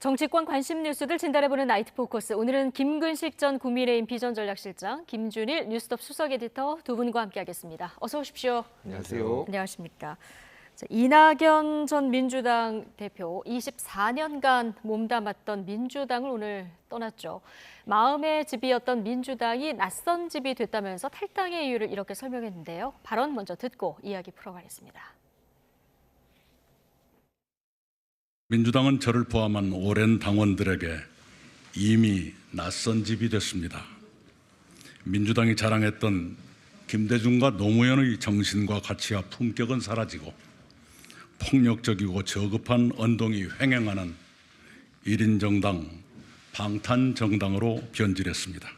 정치권 관심 뉴스들 진단해보는 나이트 포커스. 오늘은 김근식 전 국민의힘 비전전략실장, 김준일 뉴스톱 수석 에디터 두 분과 함께하겠습니다. 어서 오십시오. 안녕하세요. 안녕하십니까. 자, 이낙연 전 민주당 대표 24년간 몸담았던 민주당을 오늘 떠났죠. 마음의 집이었던 민주당이 낯선 집이 됐다면서 탈당의 이유를 이렇게 설명했는데요. 발언 먼저 듣고 이야기 풀어가겠습니다. 민주당은 저를 포함한 오랜 당원들에게 이미 낯선 집이 됐습니다. 민주당이 자랑했던 김대중과 노무현의 정신과 가치와 품격은 사라지고 폭력적이고 저급한 언동이 횡행하는 1인 정당, 방탄 정당으로 변질했습니다.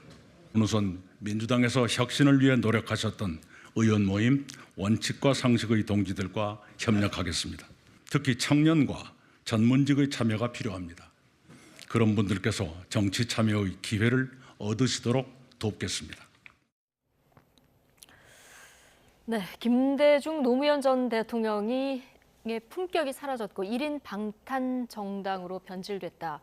우선 민주당에서 혁신을 위해 노력하셨던 의원 모임, 원칙과 상식의 동지들과 협력하겠습니다. 특히 청년과 전문직의 참여가 필요합니다. 그런 분들께서 정치 참여의 기회를 얻으시도록 돕겠습니다. 네, 김대중 노무현 전 대통령이 품격이 사라졌고 1인 방탄 정당으로 변질됐다.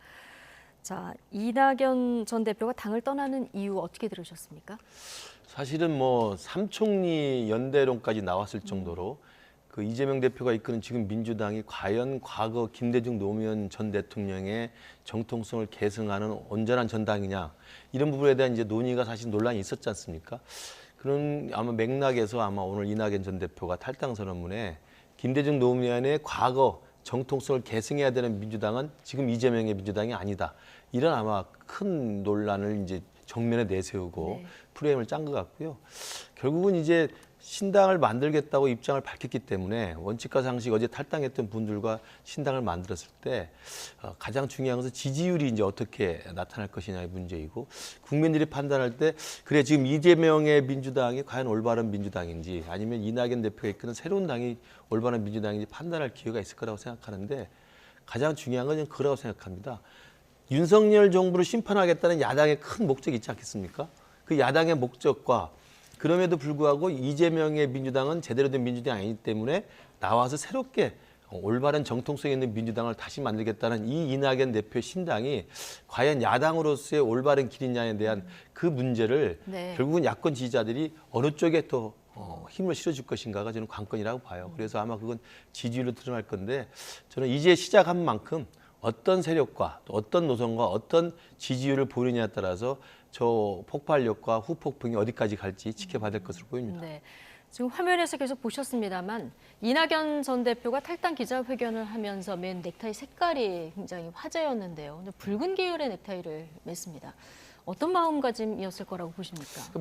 자, 이낙연 전 대표가 당을 떠나는 이유 어떻게 들으셨습니까? 사실은 뭐 삼총리 연대론까지 나왔을 정도로 그 이재명 대표가 이끄는 지금 민주당이 과연 과거 김대중 노무현 전 대통령의 정통성을 계승하는 온전한 전당이냐, 이런 부분에 대한 이제 논의가 사실 논란이 있었지 않습니까? 그런 아마 맥락에서 아마 오늘 이낙연 전 대표가 탈당 선언문에 김대중 노무현의 과거 정통성을 계승해야 되는 민주당은 지금 이재명의 민주당이 아니다, 이런 아마 큰 논란을 이제 정면에 내세우고 프레임을 짠 것 같고요. 결국은 이제 신당을 만들겠다고 입장을 밝혔기 때문에 원칙과 상식, 어제 탈당했던 분들과 신당을 만들었을 때 가장 중요한 것은 지지율이 이제 어떻게 나타날 것이냐의 문제이고, 국민들이 판단할 때 그래 지금 이재명의 민주당이 과연 올바른 민주당인지 아니면 이낙연 대표가 이끄는 새로운 당이 올바른 민주당인지 판단할 기회가 있을 거라고 생각하는데, 가장 중요한 건 그거라고 생각합니다. 윤석열 정부를 심판하겠다는 야당의 큰 목적이 있지 않겠습니까? 그 야당의 목적과 그럼에도 불구하고 이재명의 민주당은 제대로 된 민주당이 아니기 때문에 나와서 새롭게 올바른 정통성 있는 민주당을 다시 만들겠다는 이 이낙연 대표의 신당이 과연 야당으로서의 올바른 길이냐에 대한 그 문제를 결국은 야권 지지자들이 어느 쪽에 또 힘을 실어줄 것인가가 저는 관건이라고 봐요. 그래서 아마 그건 지지율로 드러날 건데, 저는 이제 시작한 만큼 어떤 세력과 또 어떤 노선과 어떤 지지율을 보이느냐에 따라서 저 폭발력과 후폭풍이 어디까지 갈지 지켜봐야 될 것으로 보입니다. 네, 지금 화면에서 계속 보셨습니다만 이낙연 전 대표가 탈당 기자회견을 하면서 맨 넥타이 색깔이 굉장히 화제였는데요. 오늘 붉은 계열의 넥타이를 맸습니다. 어떤 마음가짐이었을 거라고 보십니까?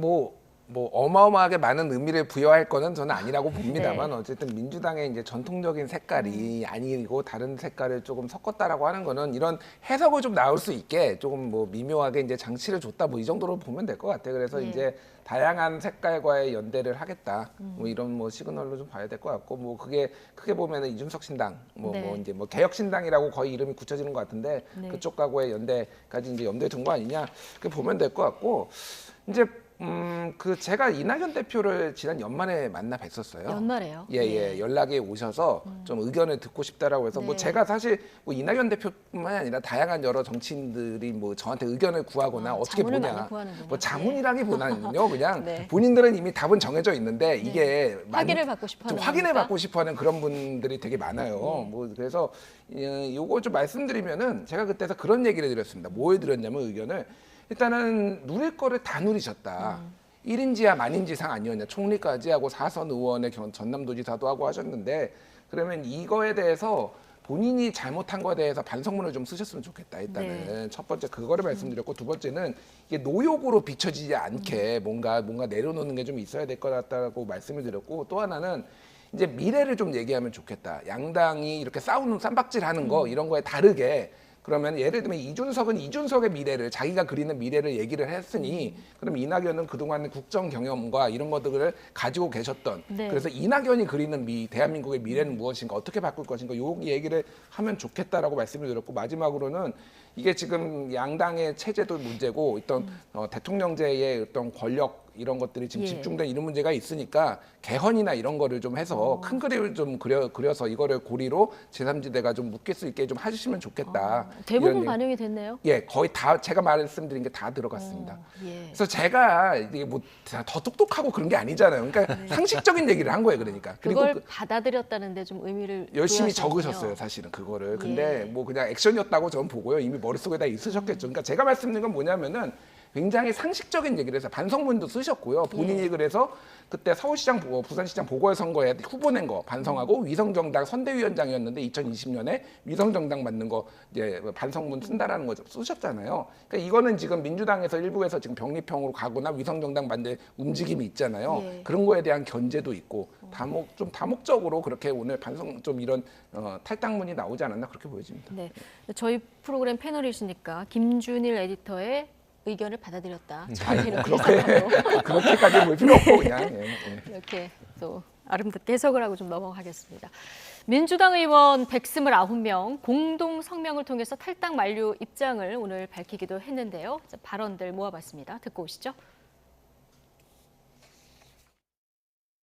뭐 어마어마하게 많은 의미를 부여할 거는 저는 아니라고 봅니다만 어쨌든 민주당의 이제 전통적인 색깔이 아니고 다른 색깔을 조금 섞었다라고 하는 거는 이런 해석을 좀 나올 수 있게 조금 뭐 미묘하게 이제 장치를 줬다, 뭐 이 정도로 보면 될 것 같아요. 그래서 이제 다양한 색깔과의 연대를 하겠다, 뭐 이런 뭐 시그널로 좀 봐야 될 것 같고, 뭐 그게 크게 보면은 이준석 신당, 뭐 이제 뭐 개혁 신당이라고 거의 이름이 굳혀지는 것 같은데 그쪽하고의 연대까지 이제 염두에 둔 거 아니냐, 그렇게 보면 될 것 같고, 이제 제가 이낙연 대표를 지난 연말에 만나 뵀었어요. 연말에요? 예, 연락이 오셔서 좀 의견을 듣고 싶다라고 해서 뭐 제가 사실 뭐 이낙연 대표뿐만 아니라 다양한 여러 정치인들이 뭐 저한테 의견을 구하거나 어떻게 보냐, 뭐 자문이라기보다는요, 그냥 본인들은 이미 답은 정해져 있는데 이게 확인을 받고 싶어하는 좀 확인을 받고 싶어하는 그런 분들이 되게 많아요. 뭐 그래서 요거 좀 말씀드리면은 제가 그때서 그런 얘기를 드렸습니다. 뭘 드렸냐면 의견을, 일단은 누릴 거를 다 누리셨다. 1인지하 만인지상 아니었냐. 총리까지 하고 4선 의원의 전남도지사도 하고 하셨는데, 그러면 이거에 대해서 본인이 잘못한 거에 대해서 반성문을 좀 쓰셨으면 좋겠다. 일단은 첫 번째 그거를 말씀드렸고, 두 번째는 이게 노욕으로 비춰지지 않게 뭔가 내려놓는 게 좀 있어야 될 것 같다고 말씀을 드렸고, 또 하나는 이제 미래를 좀 얘기하면 좋겠다. 양당이 이렇게 싸우는 쌈박질하는 거 이런 거에 다르게, 그러면 예를 들면 이준석은 이준석의 미래를, 자기가 그리는 미래를 얘기를 했으니, 그럼 이낙연은 그동안 국정 경험과 이런 것들을 가지고 계셨던, 그래서 이낙연이 그리는 대한민국의 미래는 무엇인가, 어떻게 바꿀 것인가, 요 얘기를 하면 좋겠다라고 말씀을 드렸고, 마지막으로는 이게 지금 양당의 체제도 문제고 어떤 대통령제의 어떤 권력 이런 것들이 지금 예. 집중된 이런 문제가 있으니까 개헌이나 이런 거를 좀 해서 큰 그림을 좀 그려서 이거를 고리로 제3지대가 좀 묶일 수 있게 좀 해주시면 좋겠다. 대부분 이런 얘기. 반영이 됐네요. 예, 거의 다 제가 말씀드린 게 다 들어갔습니다. 예. 그래서 제가 이게 뭐 더 똑똑하고 그런 게 아니잖아요. 그러니까 상식적인 얘기를 한 거예요, 그러니까. 그리고 그걸 받아들였다는데 좀 의미를 열심히 부여하시는군요. 적으셨어요, 사실은 그거를. 근데 예. 뭐 그냥 액션이었다고 저는 보고요. 이미 머릿속에 다 있으셨겠죠. 그러니까 제가 말씀드린 건 뭐냐면은 굉장히 상식적인 얘기를 해서 반성문도 쓰셨고요. 본인이 그래서 그때 서울시장, 부산시장 보궐선거에 후보 낸 거 반성하고 위성정당 선대위원장이었는데 2020년에 위성정당 만든 거 이제 반성문 쓴다라는 거 쓰셨잖아요. 그러니까 이거는 지금 민주당에서 일부에서 지금 병립형으로 가거나 위성정당 만들 움직임이 있잖아요. 예. 그런 거에 대한 견제도 있고 좀 다목적으로 그렇게 오늘 반성 좀 이런 탈당문이 나오지 않았나 그렇게 보여집니다. 네, 저희 프로그램 패널이시니까 김준일 에디터의 의견을 받아들였다. 이렇게 해석하고 그렇게까지 볼 필요 없고 그냥 이렇게 또 아름답게 해석을 하고 좀 넘어가겠습니다. 민주당 의원 129명 공동 성명을 통해서 탈당 만료 입장을 오늘 밝히기도 했는데요. 자, 발언들 모아봤습니다. 듣고 오시죠.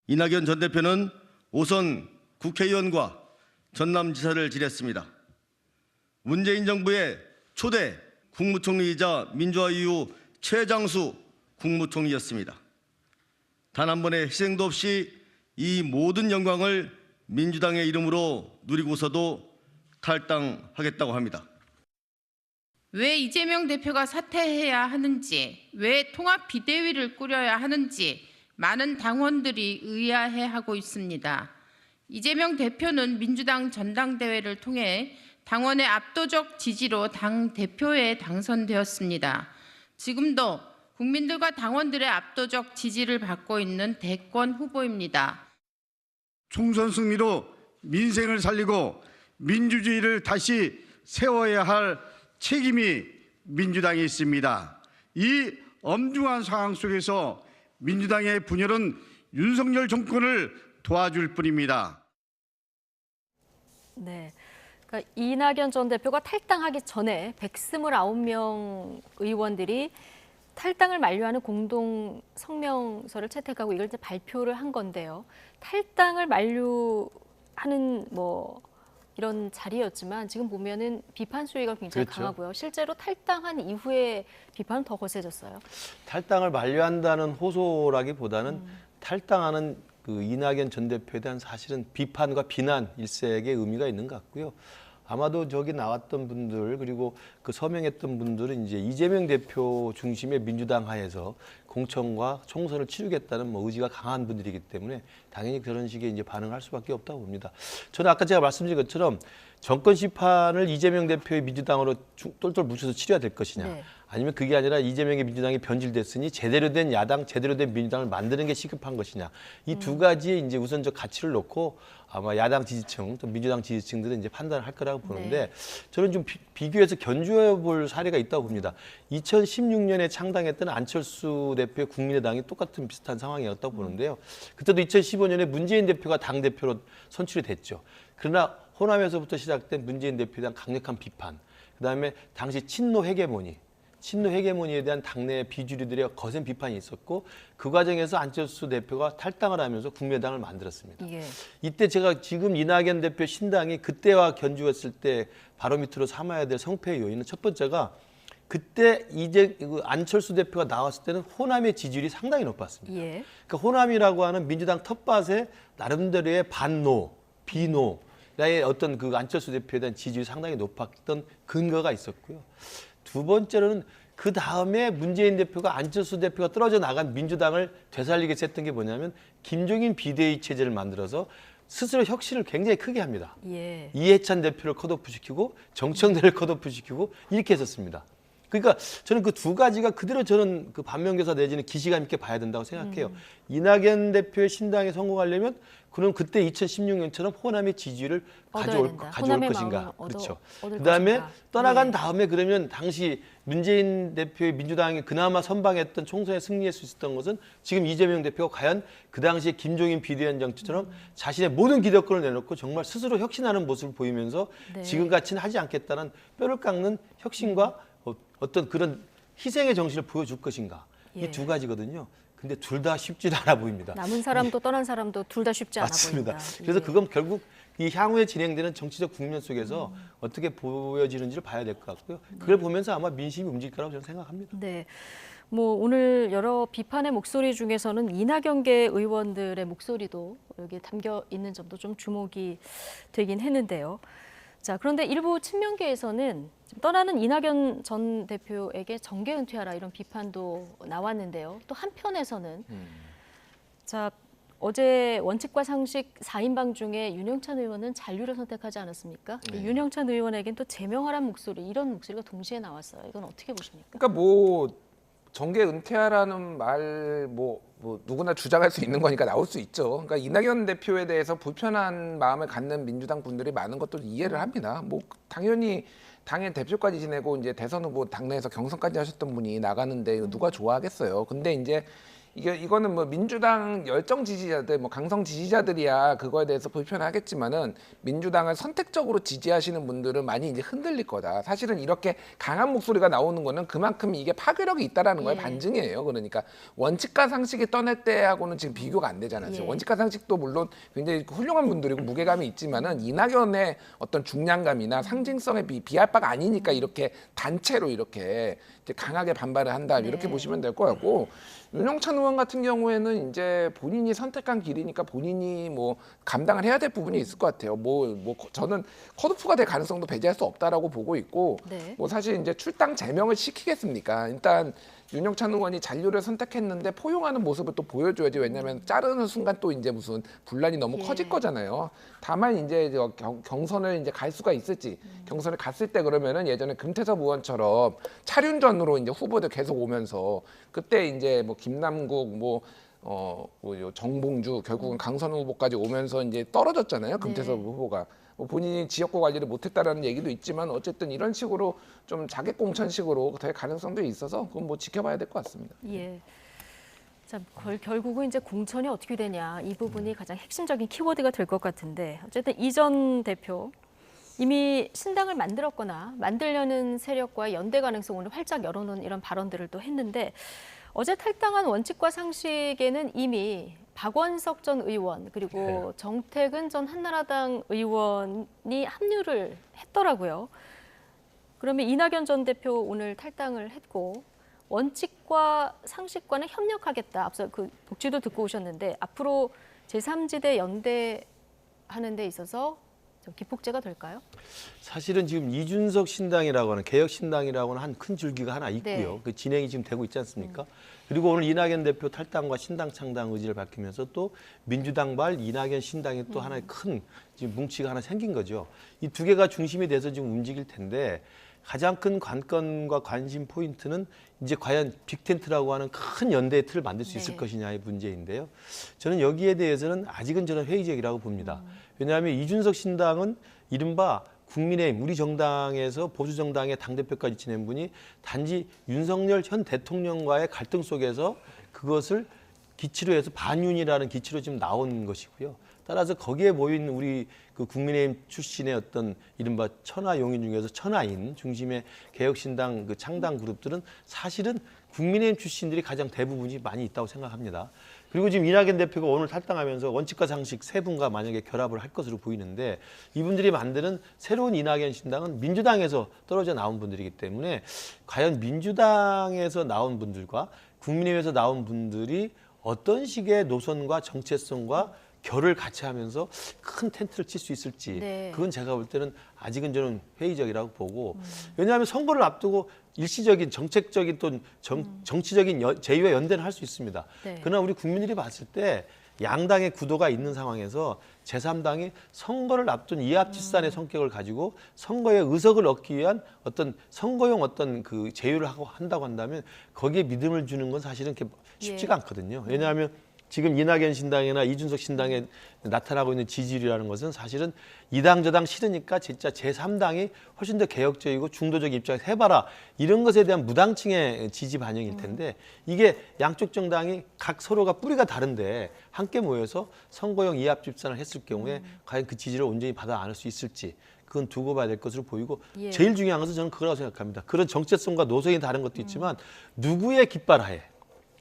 이낙연 전 대표는 오선 국회의원과 전남지사를 지냈습니다. 문재인 정부의 초대 국무총리이자 민주화 이후 최장수 국무총리였습니다. 단 한 번의 희생도 없이 이 모든 영광을 민주당의 이름으로 누리고서도 탈당하겠다고 합니다. 왜 이재명 대표가 사퇴해야 하는지, 왜 통합 비대위를 꾸려야 하는지 많은 당원들이 의아해하고 있습니다. 이재명 대표는 민주당 전당대회를 통해 당원의 압도적 지지로 당 대표에 당선되었습니다. 지금도 국민들과 당원들의 압도적 지지를 받고 있는 대권 후보입니다. 총선 승리로 민생을 살리고 민주주의를 다시 세워야 할 책임이 민주당에 있습니다. 이 엄중한 상황 속에서 민주당의 분열은 윤석열 정권을 도와줄 뿐입니다. 네. 그러니까 이낙연 전 대표가 탈당하기 전에 129명 의원들이 탈당을 만료하는 공동 성명서를 채택하고 이걸 이제 발표를 한 건데요. 탈당을 만료하는 뭐 이런 자리였지만 지금 보면은 비판 수위가 굉장히 그렇죠. 강하고요. 실제로 탈당한 이후에 비판은 더 거세졌어요. 탈당을 만료한다는 호소라기보다는 탈당하는 그 이낙연 전 대표에 대한 사실은 비판과 비난 일색의 의미가 있는 것 같고요. 아마도 저기 나왔던 분들 그리고 그 서명했던 분들은 이제 이재명 대표 중심의 민주당 하에서 공천과 총선을 치르겠다는 뭐 의지가 강한 분들이기 때문에 당연히 그런 식의 이제 반응을 할 수밖에 없다고 봅니다. 저는 아까 제가 말씀드린 것처럼 정권 심판을 이재명 대표의 민주당으로 똘똘 뭉쳐서 치러야 될 것이냐. 네. 아니면 그게 아니라 이재명의 민주당이 변질됐으니 제대로 된 야당, 제대로 된 민주당을 만드는 게 시급한 것이냐. 이 두 가지의 이제 우선적 가치를 놓고 아마 야당 지지층 또 민주당 지지층들은 이제 판단을 할 거라고 보는데 네. 저는 좀 비교해서 견주해 볼 사례가 있다고 봅니다. 2016년에 창당했던 안철수 대표의 국민의당이 똑같은 비슷한 상황이었다고 보는데요. 그때도 2015년에 문재인 대표가 당대표로 선출이 됐죠. 그러나 호남에서부터 시작된 문재인 대표에 대한 강력한 비판, 그다음에 당시 친노 헤게모니에 대한 당내 비주류들의 거센 비판이 있었고 그 과정에서 안철수 대표가 탈당을 하면서 국민의당을 만들었습니다. 예. 이때 제가 지금 이낙연 대표 신당이 그때와 견주했을 때 바로미터로 삼아야 될 성패의 요인은 첫 번째가 그때 이제 안철수 대표가 나왔을 때는 호남의 지지율이 상당히 높았습니다. 예. 그러니까 호남이라고 하는 민주당 텃밭에 나름대로의 반노, 비노, 나의 어떤 그 안철수 대표에 대한 지지율이 상당히 높았던 근거가 있었고요. 두 번째로는 그 다음에 문재인 대표가 안철수 대표가 떨어져 나간 민주당을 되살리기 위해서 했던 게 뭐냐면 김종인 비대위 체제를 만들어서 스스로 혁신을 굉장히 크게 합니다. 예. 이해찬 대표를 컷오프시키고 정청래를 컷오프시키고 이렇게 했었습니다. 그러니까 저는 그 두 가지가 그대로 저는 그 반면교사 내지는 기시감 있게 봐야 된다고 생각해요. 이낙연 대표의 신당에 성공하려면 그럼 그때 2016년처럼 호남의 지지율을 가져올 호남의 것인가. 마음을 그렇죠. 얻을 그다음에 것인가. 떠나간 예. 다음에 그러면 당시 문재인 대표의 민주당이 그나마 선방했던 총선에 승리할 수 있었던 것은 지금 이재명 대표가 과연 그 당시에 김종인 비대위원장처럼 자신의 모든 기득권을 내놓고 정말 스스로 혁신하는 모습을 보이면서 네. 지금같이는 하지 않겠다는 뼈를 깎는 혁신과 어떤 그런 희생의 정신을 보여줄 것인가. 예. 이 두 가지거든요. 근데 둘 다 쉽지는 않아 보입니다. 남은 사람도 떠난 사람도 둘 다 쉽지 않아 맞습니다. 보인다. 그래서 예. 그건 결국 이 향후에 진행되는 정치적 국면 속에서 어떻게 보여지는지를 봐야 될 것 같고요. 그걸 보면서 아마 민심이 움직일 거라고 저는 생각합니다. 네. 뭐 오늘 여러 비판의 목소리 중에서는 이낙연계 의원들의 목소리도 여기에 담겨 있는 점도 좀 주목이 되긴 했는데요. 자, 그런데 일부 친명계에서는 지금 떠나는 이낙연 전 대표에게 정계 은퇴하라 이런 비판도 나왔는데요. 또 한편에서는 자, 어제 원칙과 상식 4인방 중에 윤영찬 의원은 잔류를 선택하지 않았습니까? 네. 윤영찬 의원에겐 또 제명하라는 목소리, 이런 목소리가 동시에 나왔어요. 이건 어떻게 보십니까? 그러니까 뭐 정계 은퇴하라는 말 뭐 누구나 주장할 수 있는 거니까 나올 수 있죠. 그러니까 이낙연 대표에 대해서 불편한 마음을 갖는 민주당 분들이 많은 것도 이해를 합니다. 뭐 당연히 당의 대표까지 지내고 이제 대선 후보 당내에서 경선까지 하셨던 분이 나가는데 이거 누가 좋아하겠어요. 근데 이제 이거는 뭐 민주당 열정 지지자들, 뭐 강성 지지자들이야 그거에 대해서 불편하겠지만은 민주당을 선택적으로 지지하시는 분들은 많이 이제 흔들릴 거다. 사실은 이렇게 강한 목소리가 나오는 거는 그만큼 이게 파괴력이 있다라는 거에 예. 반증이에요. 그러니까 원칙과 상식이 떠날 때하고는 지금 비교가 안 되잖아요. 지금 예. 원칙과 상식도 물론 굉장히 훌륭한 분들이고 무게감이 있지만은 이낙연의 어떤 중량감이나 상징성에 비할 바가 아니니까 이렇게 단체로 이렇게 이제 강하게 반발을 한다 이렇게 네. 보시면 될 것 같고. 윤영찬 의원 같은 경우에는 이제 본인이 선택한 길이니까 본인이 뭐 감당을 해야 될 부분이 있을 것 같아요. 뭐 저는 컷오프가 될 가능성도 배제할 수 없다라고 보고 있고, 네. 뭐 사실 이제 출당 제명을 시키겠습니까? 일단 윤영찬 의원이 잔류를 선택했는데 포용하는 모습을 또 보여줘야지. 왜냐하면 자르는 순간 또 이제 무슨 분란이 너무 예. 커질 거잖아요. 다만 이제 경선을 이제 갈 수가 있을지, 경선을 갔을 때 그러면은 예전에 금태섭 의원처럼 차륜전으로 이제 후보들 계속 오면서 그때 이제 뭐 김남국 정봉주 결국은 강선 후보까지 오면서 이제 떨어졌잖아요. 금태섭 네. 후보가. 뭐 본인이 지역구 관리를 못했다라는 얘기도 있지만 어쨌든 이런 식으로 좀 자객공천식으로 될 가능성도 있어서 그건 뭐 지켜봐야 될 것 같습니다. 예. 자, 결국은 이제 공천이 어떻게 되냐 이 부분이 가장 핵심적인 키워드가 될 것 같은데 어쨌든 이 전 대표 이미 신당을 만들었거나 만들려는 세력과의 연대 가능성을 활짝 열어놓은 이런 발언들을 또 했는데 어제 탈당한 원칙과 상식에는 이미 박원석 전 의원 그리고 정태근 전 한나라당 의원이 합류를 했더라고요. 그러면 이낙연 전 대표 오늘 탈당을 했고 원칙과 상식과는 협력하겠다. 앞서 그 복지도 듣고 오셨는데 앞으로 제3지대 연대하는 데 있어서 좀 기폭제가 될까요? 사실은 지금 이준석 신당이라고 하는 개혁 신당이라고 하는 한 큰 줄기가 하나 있고요. 네. 그 진행이 지금 되고 있지 않습니까? 그리고 오늘 이낙연 대표 탈당과 신당 창당 의지를 밝히면서 또 민주당발 이낙연 신당이 또 하나의 큰 지금 뭉치가 하나 생긴 거죠. 이 두 개가 중심이 돼서 지금 움직일 텐데 가장 큰 관건과 관심 포인트는 이제 과연 빅텐트라고 하는 큰 연대의 틀을 만들 수 있을 네. 것이냐의 문제인데요. 저는 여기에 대해서는 아직은 저는 회의적이라고 봅니다. 왜냐하면 이준석 신당은 이른바 국민의힘 우리 정당에서 보수 정당의 당대표까지 지낸 분이 단지 윤석열 현 대통령과의 갈등 속에서 그것을 기치로 해서 반윤이라는 기치로 지금 나온 것이고요. 따라서 거기에 모인 우리 그 국민의힘 출신의 어떤 이른바 천하용인 중에서 천하인 중심의 개혁신당 그 창당 그룹들은 사실은 국민의힘 출신들이 가장 대부분이 많이 있다고 생각합니다. 그리고 지금 이낙연 대표가 오늘 탈당하면서 원칙과 상식 세 분과 만약에 결합을 할 것으로 보이는데 이분들이 만드는 새로운 이낙연 신당은 민주당에서 떨어져 나온 분들이기 때문에 과연 민주당에서 나온 분들과 국민의힘에서 나온 분들이 어떤 식의 노선과 정체성과 결을 같이 하면서 큰 텐트를 칠 수 있을지 네. 그건 제가 볼 때는 아직은 저는 회의적이라고 보고 왜냐하면 선거를 앞두고 일시적인 정책적인 또 정치적인 제휴와 연대는 할 수 있습니다. 네. 그러나 우리 국민들이 봤을 때 양당의 구도가 있는 상황에서 제3당이 선거를 앞둔 이합집산의 성격을 가지고 선거에 의석을 얻기 위한 어떤 선거용 어떤 그 제휴를 한다고 한다면 거기에 믿음을 주는 건 사실은 그렇게 쉽지가 않거든요. 왜냐하면 지금 이낙연 신당이나 이준석 신당에 나타나고 있는 지지율이라는 것은 사실은 이당 저당 싫으니까 진짜 제3당이 훨씬 더 개혁적이고 중도적 입장에서 해봐라 이런 것에 대한 무당층의 지지 반영일 텐데 이게 양쪽 정당이 각 서로가 뿌리가 다른데 함께 모여서 선거용 이합집산을 했을 경우에 과연 그 지지를 온전히 받아 안을 수 있을지 그건 두고 봐야 될 것으로 보이고 예. 제일 중요한 것은 저는 그거라고 생각합니다. 그런 정체성과 노선이 다른 것도 있지만 누구의 깃발하에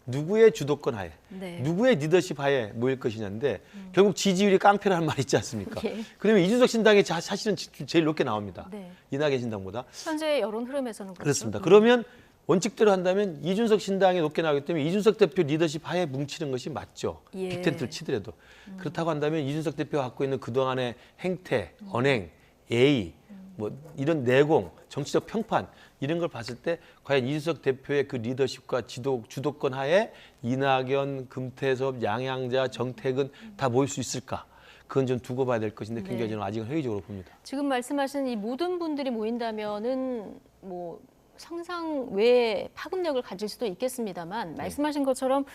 누구의 주도권 하에, 네. 누구의 리더십 하에 모일 것이냐인데 결국 지지율이 깡패라는 말이 있지 않습니까? 예. 그러면 이준석 신당이 사실은 제일 높게 나옵니다. 네. 이낙연 신당보다. 현재 여론 흐름에서는 그렇죠. 그렇습니다. 그러면 원칙대로 한다면 이준석 신당이 높게 나오기 때문에 이준석 대표 리더십 하에 뭉치는 것이 맞죠. 예. 빅텐트를 치더라도. 그렇다고 한다면 이준석 대표가 갖고 있는 그동안의 행태, 언행, 예의, 뭐 이런 내공, 정치적 평판 이런 걸 봤을 때 과연 이준석 대표의 그 리더십과 주도권 하에 이낙연, 금태섭, 양양자, 정택은 다 모일 수 있을까? 그건 좀 두고 봐야 될 것인데 굉장히 네. 저는 아직은 회의적으로 봅니다. 지금 말씀하신 이 모든 분들이 모인다면은 뭐 상상 외의 파급력을 가질 수도 있겠습니다만 말씀하신 것처럼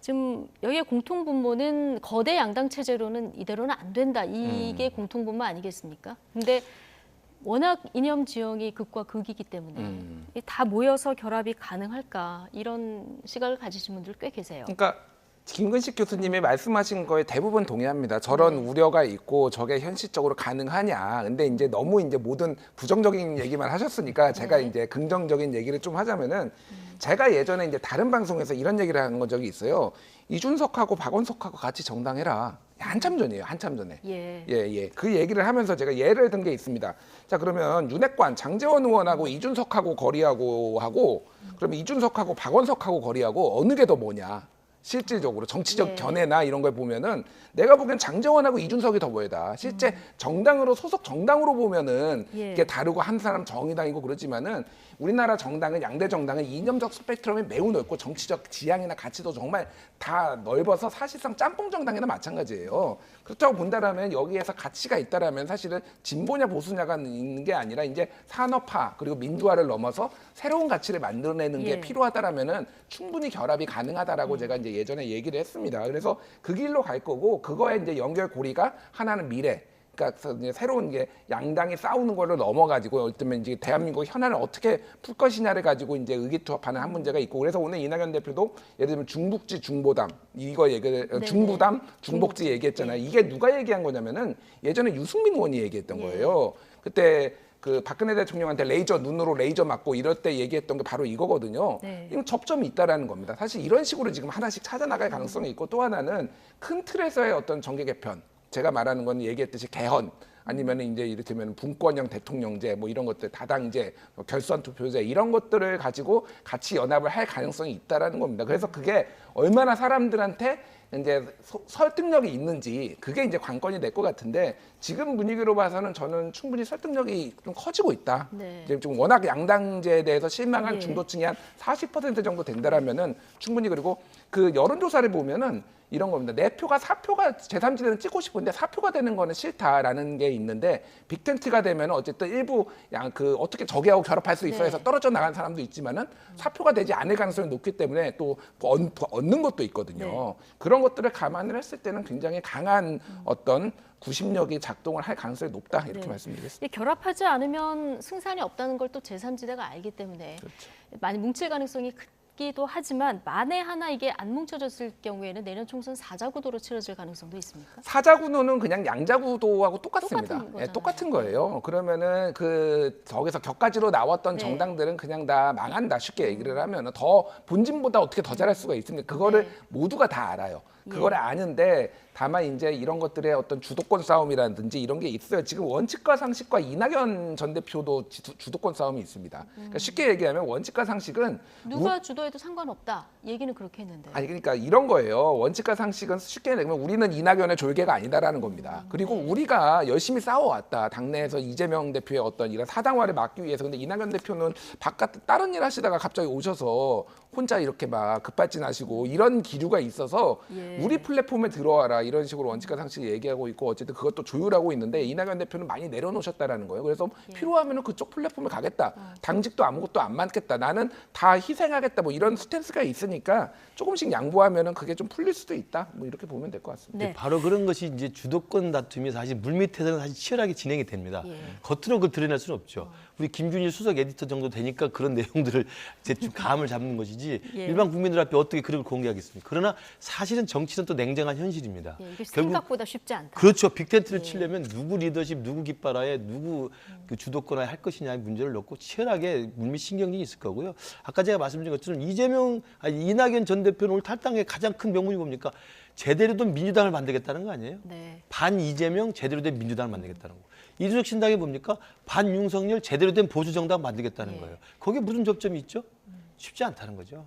지금 여기에 공통분모는 거대 양당 체제로는 이대로는 안 된다. 이게 공통분모 아니겠습니까? 근데 워낙 이념 지형이 극과 극이기 때문에 이다 모여서 결합이 가능할까 이런 시각을 가지신 분들 꽤 계세요. 그러니까 김근식 교수님이 말씀하신 거에 대부분 동의합니다. 저런 우려가 있고 저게 현실적으로 가능하냐. 근데 이제 너무 이제 모든 부정적인 얘기만 하셨으니까 제가 이제 긍정적인 얘기를 좀 하자면은 제가 예전에 이제 다른 방송에서 이런 얘기를 한 적이 있어요. 이준석하고 박원석하고 같이 정당해라. 한참 전이에요. 한참 전에. 예. 그 얘기를 하면서 제가 예를 든 게 있습니다. 자, 그러면 윤핵관 장제원 의원하고 이준석하고 거리하고 하고 그러면 이준석하고 박원석하고 거리하고 어느 게 더 뭐냐. 실질적으로 정치적 예. 견해나 이런 걸 보면은 내가 보기엔 장제원하고 이준석이 더 뭐다. 실제 정당으로 소속 정당으로 보면은 예. 이게 다르고 한 사람 정의당이고 그렇지만은 우리나라 정당은 양대 정당은 이념적 스펙트럼이 매우 넓고 정치적 지향이나 가치도 정말 다 넓어서 사실상 짬뽕 정당이나 마찬가지예요. 그렇다고 본다라면 여기에서 가치가 있다라면 사실은 진보냐 보수냐가 있는 게 아니라 이제 산업화 그리고 민주화를 넘어서 새로운 가치를 만들어내는 게 예. 필요하다라면은 충분히 결합이 가능하다라고 제가 이제 예전에 얘기를 했습니다. 그래서 그 길로 갈 거고 그거에 이제 연결고리가 하나는 미래. 그러니까 이제 새로운 게 양당이 싸우는 거를 넘어가지고 어쩌면 이제 대한민국 현안을 어떻게 풀 것이냐를 가지고 이제 의기투합하는 한 문제가 있고 그래서 오늘 이낙연 대표도 예를 들면 중북지 중보담 이거 얘기를 네네. 중부담 중복지 얘기했잖아요. 이게 누가 얘기한 거냐면은 예전에 유승민 의원이 얘기했던 거예요. 그때 그 박근혜 대통령한테 눈으로 레이저 맞고 이럴 때 얘기했던 게 바로 이거거든요. 네. 이건 접점이 있다라는 겁니다. 사실 이런 식으로 지금 하나씩 찾아나갈 가능성이 있고 또 하나는 큰 틀에서의 어떤 정계 개편. 제가 말하는 건 얘기했듯이 개헌 아니면 이제 이를테면 분권형 대통령제 뭐 이런 것들 다당제 결선 투표제 이런 것들을 가지고 같이 연합을 할 가능성이 있다라는 겁니다. 그래서 그게 얼마나 사람들한테 이제 설득력이 있는지 그게 이제 관건이 될 것 같은데 지금 분위기로 봐서는 저는 충분히 설득력이 좀 커지고 있다. 네. 이제 좀 워낙 양당제에 대해서 실망한 예. 중도층이 한 40% 정도 된다라면은 충분히 그리고 그 여론조사를 보면은 이런 겁니다. 내 표가 4표가 제3지대는 찍고 싶은데 4표가 되는 거는 싫다라는 게 있는데 빅텐트가 되면 어쨌든 일부 그 어떻게 저기하고 결합할 수 있어 해서 네. 떨어져 나간 사람도 있지만은 4표가 되지 않을 가능성이 높기 때문에 또 얻는 것도 있거든요. 네. 그런 것들을 감안을 했을 때는 굉장히 강한 어떤 구심력이 작동을 할 가능성이 높다 이렇게 네. 말씀드리겠습니다. 이 결합하지 않으면 승산이 없다는 걸 또 제3지대가 알기 때문에 많이 뭉칠 가능성이 크기도 하지만 만에 하나 이게 안 뭉쳐졌을 경우에는 내년 총선 사자구도로 치러질 가능성도 있습니까? 사자구도는 그냥 양자구도하고 똑같습니다. 똑같은 거잖아요. 똑같은 거예요. 그러면은 그 저기서 격가지로 나왔던 네. 정당들은 그냥 다 망한다 쉽게 얘기를 하면은 더 본진보다 어떻게 더 잘할 수가 있습니까? 그거를 네. 모두가 다 알아요. 그거를 아는데 다만 이제 이런 것들의 어떤 주도권 싸움이라든지 이런 게 있어요. 지금 원칙과 상식과 이낙연 전 대표도 주도권 싸움이 있습니다. 그러니까 쉽게 얘기하면 원칙과 상식은 누가 주도해도 상관없다. 얘기는 그렇게 했는데. 아니 그러니까 이런 거예요. 원칙과 상식은 쉽게 얘기하면 우리는 이낙연의 졸개가 아니다라는 겁니다. 그리고 우리가 열심히 싸워왔다. 당내에서 이재명 대표의 어떤 이런 사당화를 막기 위해서. 근데 이낙연 대표는 바깥 다른 일 하시다가 갑자기 오셔서 혼자 이렇게 막 급발진하시고 이런 기류가 있어서 예. 우리 플랫폼에 들어와라 이런 식으로 원칙과 상식 얘기하고 있고 어쨌든 그것도 조율하고 있는데 이낙연 대표는 많이 내려놓으셨다라는 거예요. 그래서 필요하면은 그쪽 플랫폼에 가겠다. 당직도 아무것도 안 맡겠다. 나는 다 희생하겠다. 뭐 이런 스탠스가 있으니까 조금씩 양보하면은 그게 좀 풀릴 수도 있다. 뭐 이렇게 보면 될 것 같습니다. 네. 바로 그런 것이 이제 주도권 다툼이 사실 물밑에서는 사실 치열하게 진행이 됩니다. 예. 겉으로 그걸 드러낼 수는 없죠. 우리 김준일 수석 에디터 정도 되니까 그런 내용들을 대충 감을 잡는 것이지 예. 일반 국민들 앞에 어떻게 그걸 공개하겠습니까? 그러나 사실은 정치는 또 냉정한 현실입니다. 예, 이게 결국 생각보다 쉽지 않다. 그렇죠. 빅텐트를 치려면 누구 리더십, 누구 깃발하에 누구 그 주도권에 할 것이냐의 문제를 놓고 치열하게 물밑신경전이 있을 거고요. 아까 제가 말씀드린 것처럼 이낙연 전 대표는 오늘 탈당의 가장 큰 명분이 뭡니까? 제대로 된 민주당을 만들겠다는 거 아니에요? 네. 반 이재명 제대로 된 민주당을 만들겠다는 거. 이준석 신당이 뭡니까? 반 윤석열 제대로 된 보수 정당 만들겠다는 예. 거예요. 거기에 무슨 접점이 있죠? 쉽지 않다는 거죠.